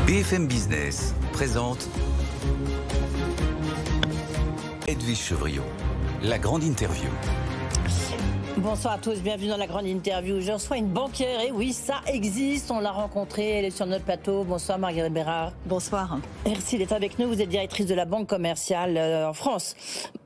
BFM Business présente Edwige Chevrillon, la grande interview. Bonsoir à tous, bienvenue dans la grande interview. Je reçois une banquière, et oui, ça existe, on l'a rencontrée, elle est sur notre plateau. Bonsoir Marguerite Bérard. Bonsoir. Merci d'être avec nous, vous êtes directrice de la Banque commerciale en France,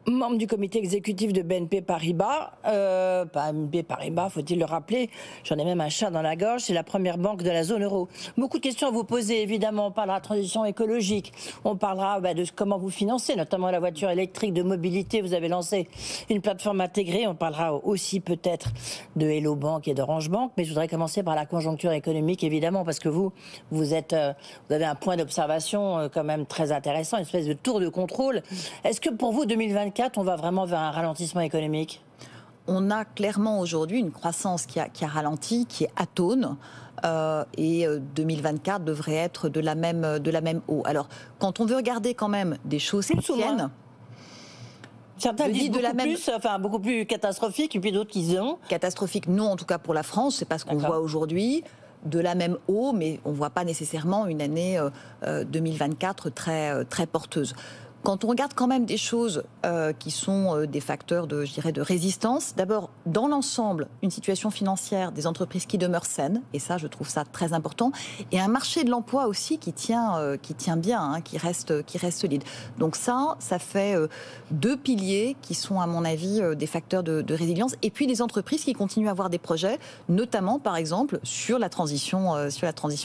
membre du comité exécutif de BNP Paribas. BNP Paribas, faut-il le rappeler, j'en ai même un chat dans la gorge, c'est la première banque de la zone euro. Beaucoup de questions à vous poser, évidemment, on parlera de la transition écologique, on parlera de comment vous financez, notamment la voiture électrique, de mobilité, vous avez lancé une plateforme intégrée, on parlera aussi peut-être de Hello Bank et d'Orange Bank, mais je voudrais commencer par la conjoncture économique, évidemment, parce que vous avez un point d'observation quand même très intéressant, une espèce de tour de contrôle. Est-ce que pour vous, 2024, on va vraiment vers un ralentissement économique ? On a clairement aujourd'hui une croissance qui a ralenti, qui est atone. Et 2024 devrait être de la même eau. Alors, quand on veut regarder quand même des choses qui tiennent... Certains disent beaucoup plus catastrophique, et puis d'autres qui disent non. Catastrophique, non, en tout cas pour la France, c'est pas ce qu'on voit aujourd'hui. De la même eau, mais on ne voit pas nécessairement une année 2024 très porteuse. Quand on regarde quand même des choses qui sont des facteurs de résistance, d'abord, dans l'ensemble, une situation financière des entreprises qui demeure saine, et ça, je trouve ça très important, et un marché de l'emploi aussi qui tient bien, qui reste solide. Donc ça fait deux piliers qui sont, à mon avis, des facteurs de résilience, et puis des entreprises qui continuent à avoir des projets, notamment, par exemple, sur la transition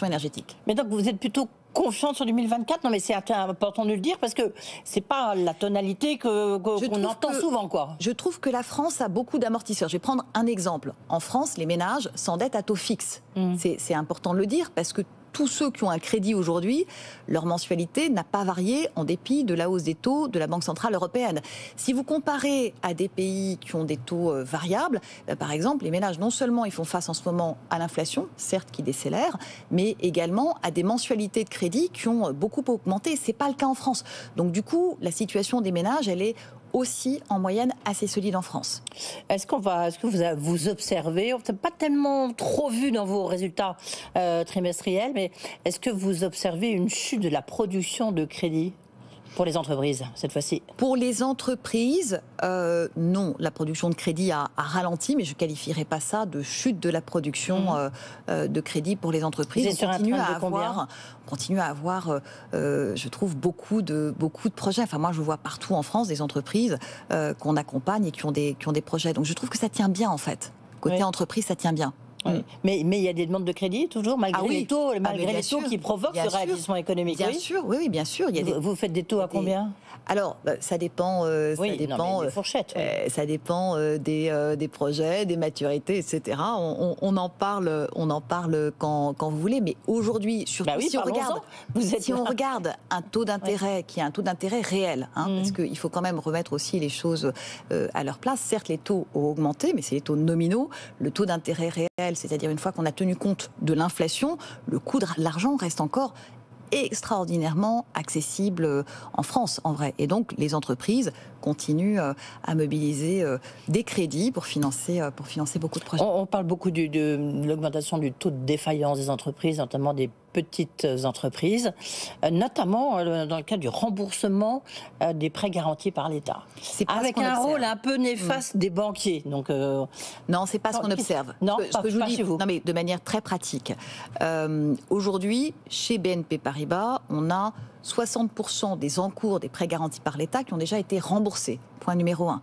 énergétique. Mais donc, vous êtes plutôt confiante sur 2024 ? Non, mais c'est important de le dire parce que c'est pas la tonalité qu'on entend souvent, quoi. Je trouve que la France a beaucoup d'amortisseurs. Je vais prendre un exemple. En France, les ménages s'endettent à taux fixe. C'est important de le dire parce que tous ceux qui ont un crédit aujourd'hui, leur mensualité n'a pas varié en dépit de la hausse des taux de la Banque Centrale Européenne. Si vous comparez à des pays qui ont des taux variables, par exemple, les ménages, non seulement ils font face en ce moment à l'inflation, certes qui décélère, mais également à des mensualités de crédit qui ont beaucoup augmenté. Ce n'est pas le cas en France. Donc du coup, la situation des ménages, elle est aussi en moyenne assez solide en France. Est-ce que vous observez, on n'a pas tellement trop vu dans vos résultats trimestriels, mais est-ce que vous observez une chute de la production de crédit pour les entreprises, cette fois-ci ? Pour les entreprises, non. La production de crédit a ralenti, mais je ne qualifierais pas ça de chute de la production de crédit pour les entreprises. On continue à avoir, je trouve, beaucoup de projets. Enfin, moi, je vois partout en France des entreprises qu'on accompagne et qui ont des projets. Donc, je trouve que ça tient bien, en fait. Côté entreprise, ça tient bien. Oui. Mais il y a des demandes de crédit toujours, malgré les taux, qui provoquent ce ralentissement économique. Bien sûr, oui, bien sûr. Vous faites des taux à combien ? Alors, ça dépend. Des fourchettes. Ça dépend des projets, des maturités, etc. On en parle quand vous voulez. Mais aujourd'hui, surtout si on regarde un taux d'intérêt qui est un taux d'intérêt réel, parce qu'il faut quand même remettre aussi les choses à leur place. Certes, les taux ont augmenté, mais c'est les taux nominaux. Le taux d'intérêt réel, c'est-à-dire une fois qu'on a tenu compte de l'inflation, le coût de l'argent reste encore extraordinairement accessible en France, en vrai. Et donc, les entreprises continuent à mobiliser des crédits pour financer beaucoup de projets. On parle beaucoup de l'augmentation du taux de défaillance des entreprises, notamment des petites entreprises, notamment dans le cadre du remboursement des prêts garantis par l'État. Avec un rôle un peu néfaste des banquiers. Donc, non, c'est pas ce qu'on observe. Non, pas chez vous. Non, mais de manière très pratique. Aujourd'hui, chez BNP Paribas, on a 60% des encours des prêts garantis par l'État qui ont déjà été remboursés. Point numéro 1.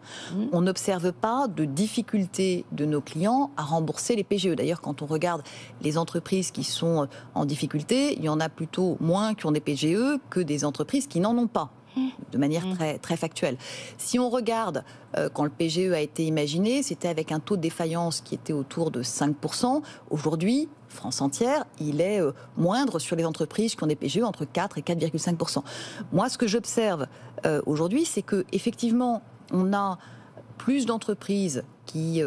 On n'observe pas de difficulté de nos clients à rembourser les PGE. D'ailleurs, quand on regarde les entreprises qui sont en difficulté, il y en a plutôt moins qui ont des PGE que des entreprises qui n'en ont pas. De manière très, très factuelle. Si on regarde, quand le PGE a été imaginé, c'était avec un taux de défaillance qui était autour de 5%. Aujourd'hui, France entière, il est moindre sur les entreprises qui ont des PGE entre 4 et 4,5%. Moi, ce que j'observe aujourd'hui, c'est qu'effectivement, on a plus d'entreprises qui...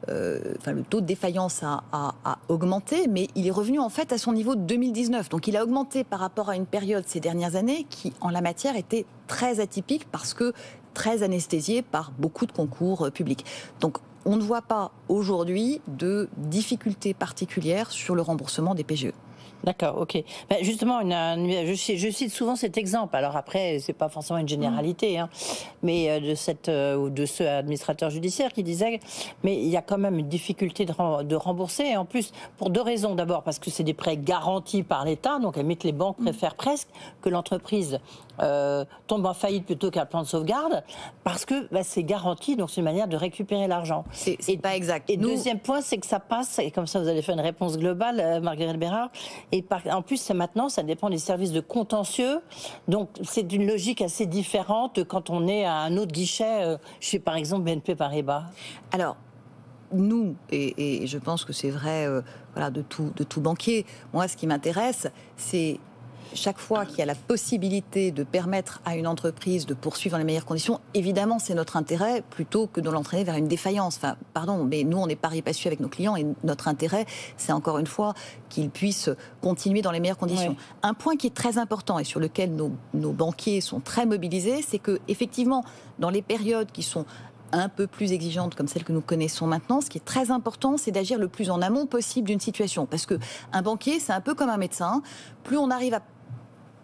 le taux de défaillance a augmenté, mais il est revenu en fait à son niveau de 2019. Donc il a augmenté par rapport à une période ces dernières années qui, en la matière, était très atypique parce que très anesthésiée par beaucoup de concours publics. Donc on ne voit pas aujourd'hui de difficultés particulières sur le remboursement des PGE. D'accord, ok. Ben justement, je cite souvent cet exemple. Alors après, c'est pas forcément une généralité, hein, mais de ce administrateur judiciaire qui disait, mais il y a quand même une difficulté de rembourser. Et en plus, pour deux raisons. D'abord, parce que c'est des prêts garantis par l'État, donc à la limite, les banques préfèrent presque que l'entreprise tombe en faillite plutôt qu'un plan de sauvegarde, parce que c'est garanti, donc c'est une manière de récupérer l'argent. C'est pas exact. Et deuxième point, c'est que ça passe, et comme ça vous allez faire une réponse globale, Marguerite Bérard. Et en plus, maintenant, ça dépend des services de contentieux. Donc, c'est une logique assez différente quand on est à un autre guichet, chez, par exemple, BNP Paribas. Alors, nous, et je pense que c'est vrai voilà, de tout banquier, moi, ce qui m'intéresse, c'est chaque fois qu'il y a la possibilité de permettre à une entreprise de poursuivre dans les meilleures conditions, évidemment, c'est notre intérêt plutôt que de l'entraîner vers une défaillance. Enfin, pardon, mais nous, on est pari passu avec nos clients et notre intérêt, c'est encore une fois qu'ils puissent continuer dans les meilleures conditions. Oui. Un point qui est très important et sur lequel nos banquiers sont très mobilisés, c'est que, effectivement, dans les périodes qui sont un peu plus exigeantes comme celles que nous connaissons maintenant, ce qui est très important, c'est d'agir le plus en amont possible d'une situation. Parce qu'un banquier, c'est un peu comme un médecin. Plus on arrive à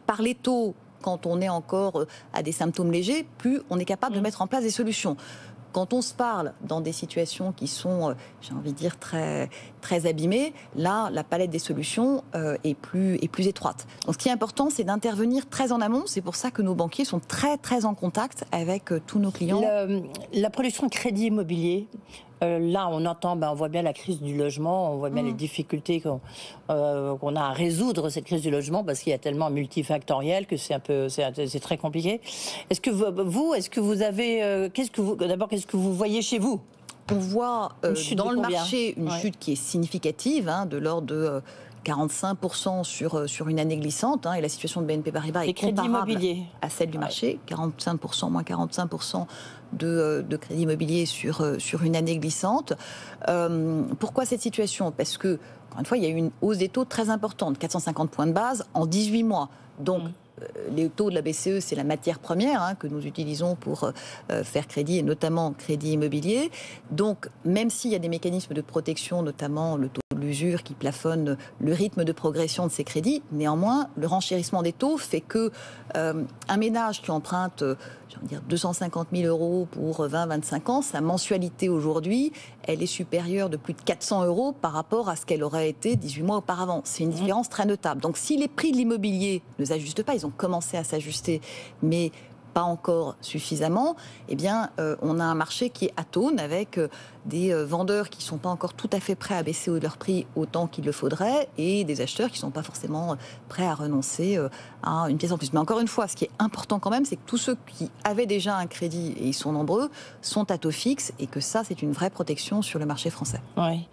parler tôt quand on est encore à des symptômes légers, plus on est capable de mettre en place des solutions. Quand on se parle dans des situations qui sont, j'ai envie de dire, très, très abîmées, là, la palette des solutions est plus étroite. Donc, ce qui est important, c'est d'intervenir très en amont. C'est pour ça que nos banquiers sont très, très en contact avec tous nos clients. La production de crédit immobilier, là, on entend, on voit bien la crise du logement, on voit bien les difficultés qu'on a à résoudre cette crise du logement parce qu'il y a tellement multifactoriel que c'est très compliqué. Est-ce que vous avez, qu'est-ce que vous voyez chez vous? On voit dans le marché une chute qui est significative, de l'ordre de 45% sur une année glissante, et la situation de BNP Paribas est comparable à celle du marché, 45%, moins 45% de crédit immobilier sur une année glissante. Pourquoi cette situation? Parce que, encore une fois, il y a eu une hausse des taux très importante, 450 points de base en 18 mois. Donc, les taux de la BCE, c'est la matière première que nous utilisons pour faire crédit, et notamment crédit immobilier. Donc, même s'il y a des mécanismes de protection, notamment le taux de l'usure qui plafonne le rythme de progression de ces crédits, néanmoins, le renchérissement des taux fait que un ménage qui emprunte 250 000 euros pour 20-25 ans, sa mensualité aujourd'hui, elle est supérieure de plus de 400 euros par rapport à ce qu'elle aurait été 18 mois auparavant. C'est une différence très notable. Donc si les prix de l'immobilier ne s'ajustent pas, ils ont commencé à s'ajuster, mais pas encore suffisamment, eh bien, on a un marché qui est atone avec des vendeurs qui ne sont pas encore tout à fait prêts à baisser leur prix autant qu'il le faudrait et des acheteurs qui ne sont pas forcément prêts à renoncer à une pièce en plus. Mais encore une fois, ce qui est important quand même, c'est que tous ceux qui avaient déjà un crédit, et ils sont nombreux, sont à taux fixe et que ça, c'est une vraie protection sur le marché français. Oui.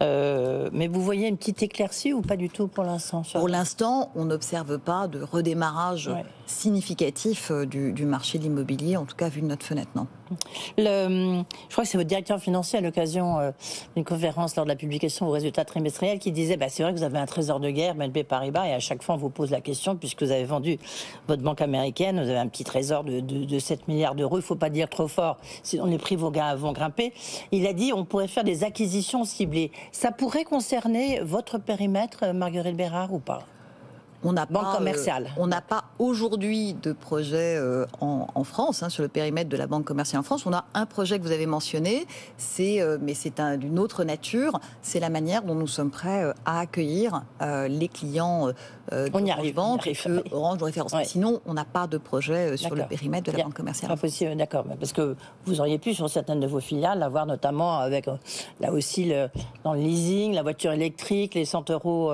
Mais vous voyez une petite éclaircie ou pas du tout pour l'instant? Pour l'instant, on n'observe pas de redémarrage significatif du marché de l'immobilier, en tout cas vu de notre fenêtre, non. Je crois que c'est votre directeur financier à l'occasion d'une conférence lors de la publication aux résultats trimestriels qui disait c'est vrai que vous avez un trésor de guerre, BNP Paribas, et à chaque fois on vous pose la question, puisque vous avez vendu votre banque américaine, vous avez un petit trésor de 7 milliards d'euros, il ne faut pas dire trop fort, sinon les prix vont grimper. Il a dit on pourrait faire des acquisitions ciblées. Ça pourrait concerner votre périmètre, Marguerite Bérard, ou pas? On n'a pas aujourd'hui de projet en France, sur le périmètre de la banque commerciale en France. On a un projet que vous avez mentionné, mais c'est d'une autre nature. C'est la manière dont nous sommes prêts à accueillir les clients d'Orange Bank que Orange de référence. Ouais. Sinon, on n'a pas de projet sur le périmètre de la banque commerciale. Pas possible, d'accord. Parce que vous auriez pu, sur certaines de vos filiales, avoir notamment avec, là aussi, dans le leasing, la voiture électrique, les 100 euros,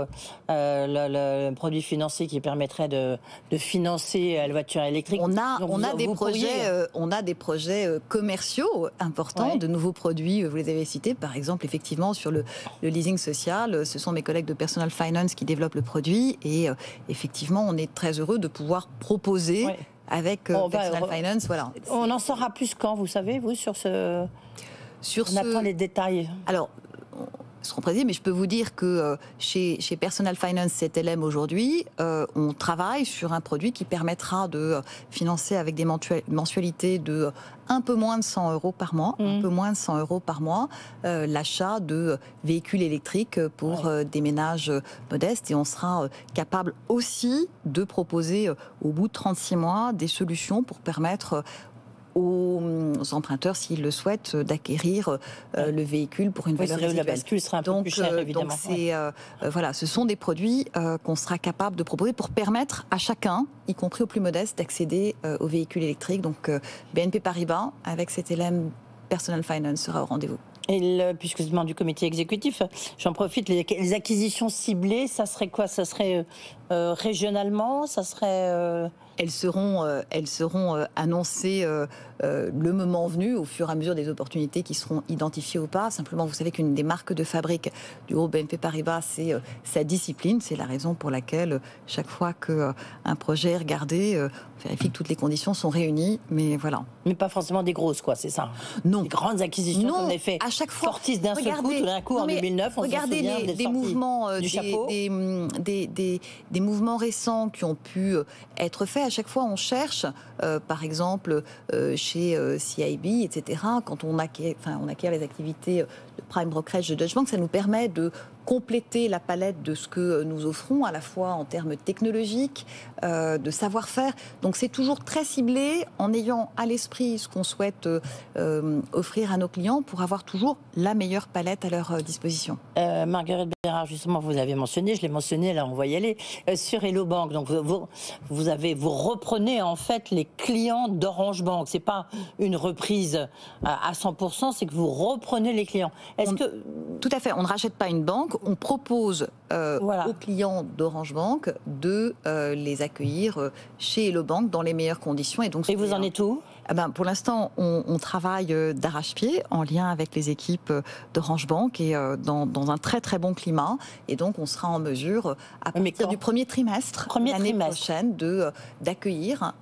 le produit financier qui permettrait de financer la voiture électrique. On a des projets commerciaux importants, de nouveaux produits, vous les avez cités, par exemple, effectivement, sur le leasing social. Ce sont mes collègues de Personal Finance qui développent le produit et effectivement, on est très heureux de pouvoir proposer avec Personal Finance. Voilà. On en saura plus quand, vous savez, vous, sur ce... On attend les détails. Alors, seront précisées, mais je peux vous dire que chez Personal Finance CTLM aujourd'hui, on travaille sur un produit qui permettra de financer avec des mensualités de un peu moins de 100 euros par mois, un peu moins de 100 euros par mois, l'achat de véhicules électriques pour des ménages modestes. Et on sera capable aussi de proposer au bout de 36 mois des solutions pour permettre aux emprunteurs, s'ils le souhaitent, d'acquérir le véhicule pour une valeur résiduelle. La bascule sera un peu plus chère, évidemment. Donc voilà, ce sont des produits qu'on sera capable de proposer pour permettre à chacun, y compris aux plus modestes, d'accéder aux véhicules électriques. Donc BNP Paribas, avec CTLM Personal Finance, sera au rendez-vous. Et puisque je demande du comité exécutif, j'en profite, les acquisitions ciblées, ça serait quoi? Ça serait régionalement? Ça serait... Elles seront annoncées le moment venu, au fur et à mesure des opportunités qui seront identifiées ou pas. Simplement, vous savez qu'une des marques de fabrique du groupe BNP Paribas, c'est sa discipline. C'est la raison pour laquelle, chaque fois qu'un projet est regardé, on vérifie que toutes les conditions sont réunies. Mais voilà. Mais pas forcément des grosses, quoi, c'est ça? Non. Des grandes acquisitions non, qu'on a fait. À chaque fois. Fortis d'un seul coup, tout d'un coup, en 2009, on se souvient des mouvements, des mouvements récents qui ont pu être faits. À chaque fois, on cherche, par exemple, chez CIB, etc. Quand on acquiert les activités de prime brokerage de Deutsche Bank, ça nous permet de compléter la palette de ce que nous offrons, à la fois en termes technologiques, de savoir-faire. Donc c'est toujours très ciblé, en ayant à l'esprit ce qu'on souhaite offrir à nos clients pour avoir toujours la meilleure palette à leur disposition. Marguerite Bérard, justement, vous avez mentionné, je l'ai mentionné, là on va y aller, sur Hello Bank. Donc vous reprenez en fait les clients d'Orange Bank. C'est pas une reprise à 100%, c'est que vous reprenez les clients. Tout à fait, on ne rachète pas une banque, on propose aux clients d'Orange Bank de les accueillir chez Hello Bank dans les meilleures conditions. Et vous en êtes où? Pour l'instant, on travaille d'arrache-pied en lien avec les équipes d'Orange Bank et dans un très très bon climat. Et donc, on sera en mesure, à partir du premier trimestre l'année prochaine, d'accueillir,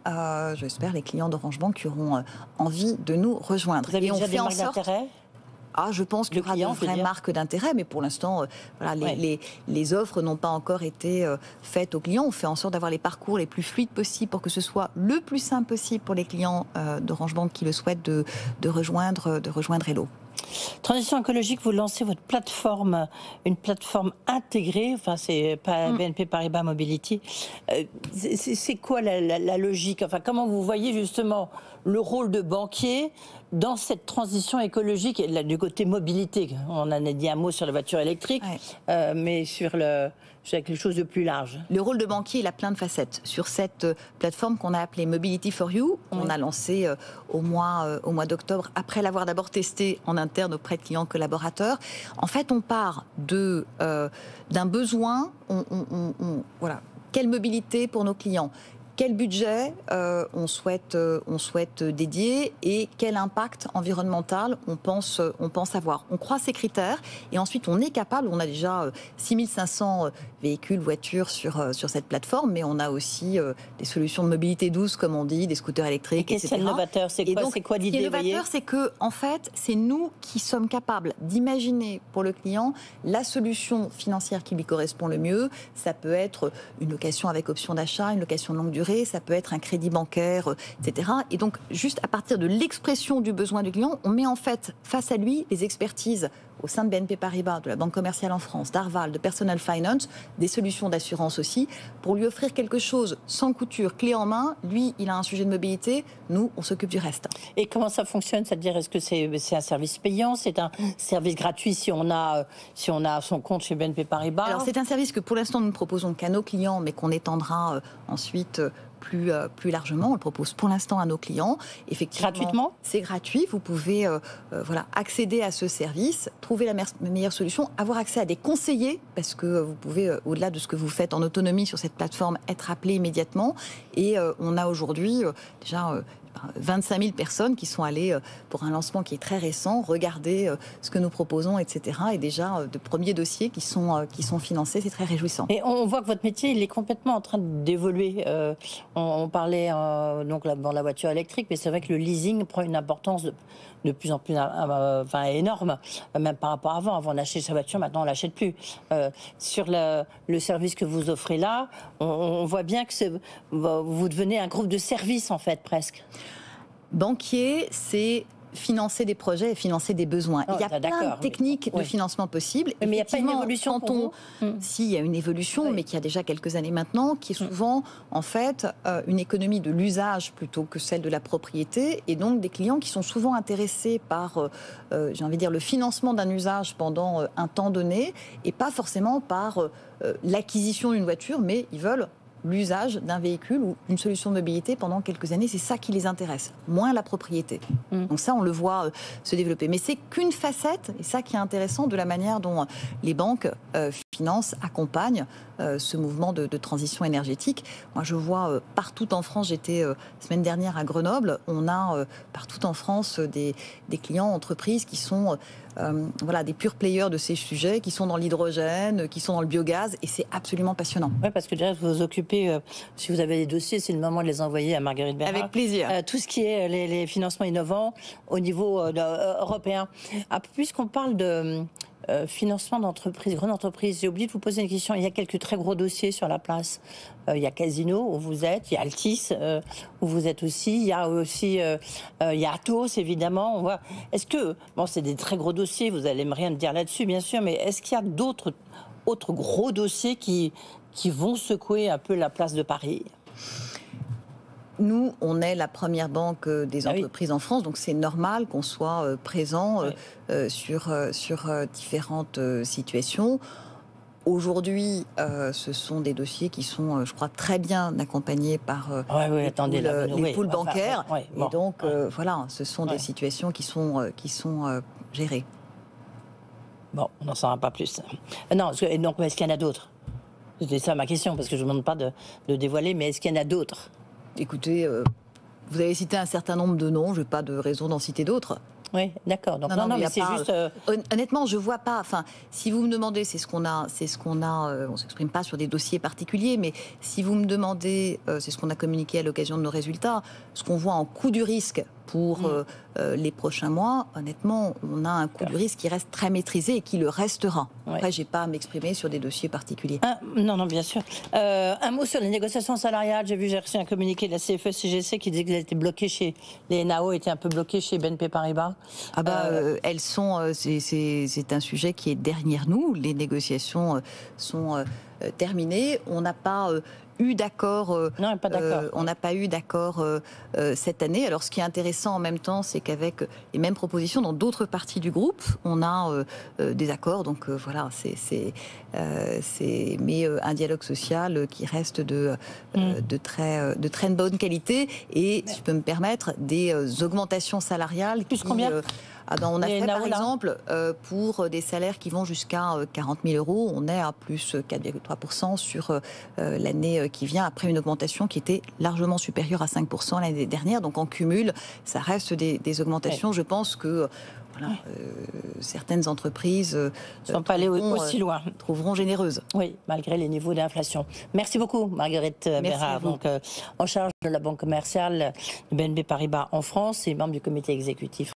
j'espère, les clients d'Orange Bank qui auront envie de nous rejoindre. Vous avez déjà des marques d'intérêt? Je pense qu'il y aura de vraies marques d'intérêt, mais pour l'instant, les offres n'ont pas encore été faites aux clients. On fait en sorte d'avoir les parcours les plus fluides possibles pour que ce soit le plus simple possible pour les clients d'Orange Bank qui le souhaitent de rejoindre Hello. Transition écologique, vous lancez votre plateforme, une plateforme intégrée, enfin c'est pas BNP Paribas Mobility. C'est quoi la logique? Enfin, comment vous voyez justement le rôle de banquier dans cette transition écologique et du côté mobilité? On en a dit un mot sur la voiture électrique, mais sur quelque chose de plus large. Le rôle de banquier, il a plein de facettes. Sur cette plateforme qu'on a appelée Mobility for You, on a lancé au mois d'octobre, après l'avoir d'abord testé en interne auprès de clients collaborateurs. En fait, on part d'un besoin. Voilà. Quelle mobilité pour nos clients? Quel budget on souhaite dédier et quel impact environnemental on pense avoir. On croit ces critères et ensuite on est capable, on a déjà 6500 véhicules, voitures sur cette plateforme, mais on a aussi des solutions de mobilité douce, comme on dit, des scooters électriques, etc. Et qu'est-ce novateur? C'est quoi l'idée? Ce qui est novateur, c'est que, en fait, c'est nous qui sommes capables d'imaginer pour le client la solution financière qui lui correspond le mieux. Ça peut être une location avec option d'achat, une location de longue durée, ça peut être un crédit bancaire, etc. Et donc, juste à partir de l'expression du besoin du client, on met en fait face à lui les expertises au sein de BNP Paribas, de la Banque commerciale en France, d'Arval, de Personal Finance, des solutions d'assurance aussi, pour lui offrir quelque chose sans couture, clé en main. Lui, il a un sujet de mobilité, nous, on s'occupe du reste. Et comment ça fonctionne? C'est-à-dire, est-ce que c'est un service payant? C'est un service gratuit si on a son compte chez BNP Paribas? Alors, c'est un service que pour l'instant, nous ne proposons qu'à nos clients, mais qu'on étendra ensuite plus largement. On le propose pour l'instant à nos clients. Effectivement, gratuitement? C'est gratuit. Vous pouvez accéder à ce service, trouver la meilleure solution, avoir accès à des conseillers, parce que vous pouvez, au-delà de ce que vous faites en autonomie sur cette plateforme, être appelé immédiatement. Et on a aujourd'hui déjà 25 000 personnes qui sont allées, pour un lancement qui est très récent, regarder ce que nous proposons, etc. Et déjà de premiers dossiers qui sont financés, c'est très réjouissant. Et on voit que votre métier, il est complètement en train d'évoluer. On parlait donc dans la voiture électrique, mais c'est vrai que le leasing prend une importance de plus en plus énorme, même par rapport à avant. Avant, on achetait sa voiture, maintenant on l'achète plus. Sur le service que vous offrez là, on voit bien que vous devenez un groupe de services, en fait, presque. Banquier, c'est financer des projets et financer des besoins. Il y a plein de techniques de financement possibles. Mais il n'y a pas une évolution pour vous. Si, il y a une évolution, mais qui a déjà quelques années maintenant, qui est souvent, en fait, une économie de l'usage plutôt que celle de la propriété, et donc des clients qui sont souvent intéressés par, j'ai envie de dire, le financement d'un usage pendant un temps donné, et pas forcément par l'acquisition d'une voiture, mais ils veulent l'usage d'un véhicule ou une solution de mobilité pendant quelques années. C'est ça qui les intéresse, moins la propriété. Donc ça, on le voit se développer. Mais c'est qu'une facette, et ça qui est intéressant, de la manière dont les banques financent, accompagnent ce mouvement de transition énergétique. Moi, je vois partout en France, j'étais semaine dernière à Grenoble, on a partout en France des clients, entreprises qui sont des pure players de ces sujets, qui sont dans l'hydrogène, qui sont dans le biogaz, et c'est absolument passionnant. Oui, parce que déjà, vous vous occupez, si vous avez des dossiers, c'est le moment de les envoyer à Marguerite Bérard. Avec plaisir. Tout ce qui est les financements innovants au niveau européen. Puisqu'on parle de financement d'entreprises, grandes entreprises, j'ai oublié de vous poser une question. Il y a quelques très gros dossiers sur la place. Il y a Casino, où vous êtes, il y a Altis, où vous êtes aussi. Il y a aussi il y a Atos, évidemment. On voit. Est-ce que, bon, c'est des très gros dossiers, vous allez me rien me dire là-dessus, bien sûr, mais est-ce qu'il y a d'autres gros dossiers qui vont secouer un peu la place de Paris? Nous, on est la première banque des entreprises en France, donc c'est normal qu'on soit présent sur différentes situations. Aujourd'hui, ce sont des dossiers qui sont, je crois, très bien accompagnés par les pools bancaires. Et donc, voilà, ce sont des situations qui sont gérées. Bon, on n'en saura pas plus. Non, donc est-ce qu'il y en a d'autres? C'est ça ma question, parce que je ne vous demande pas de dévoiler, mais est-ce qu'il y en a d'autres? Écoutez, vous avez cité un certain nombre de noms, je n'ai pas de raison d'en citer d'autres. Oui, d'accord. Donc non, mais c'est juste. Honnêtement, je vois pas. Enfin, si vous me demandez, c'est ce qu'on a. On s'exprime pas sur des dossiers particuliers, mais si vous me demandez, c'est ce qu'on a communiqué à l'occasion de nos résultats, ce qu'on voit en coût du risque pour les prochains mois. Honnêtement, on a un coût du risque qui reste très maîtrisé et qui le restera. Après, j'ai pas à m'exprimer sur des dossiers particuliers. Non, bien sûr. Un mot sur les négociations salariales. J'ai reçu un communiqué de la CFE-CGC qui disait qu'elles étaient bloquées chez les NAO, étaient un peu bloquées chez BNP Paribas. Elles sont. C'est un sujet qui est derrière nous. Les négociations sont terminées. On n'a pas eu d'accord. On n'a pas eu d'accord cette année. Alors, ce qui est intéressant en même temps, c'est qu'avec les mêmes propositions dans d'autres parties du groupe, on a des accords. Donc voilà, mais un dialogue social qui reste de très bonne qualité. Et si je peux me permettre, des augmentations salariales. Plus combien? On a fait, par exemple, pour des salaires qui vont jusqu'à 40 000 euros, on est à plus 4,3% sur l'année qui vient, après une augmentation qui était largement supérieure à 5% l'année dernière. Donc en cumul, ça reste des augmentations. Je pense que certaines entreprises sont pas allées aussi loin, trouveront généreuses. Oui, malgré les niveaux d'inflation. Merci beaucoup, Marguerite Bérard, donc en charge de la banque commerciale de BNP Paribas en France et membre du comité exécutif.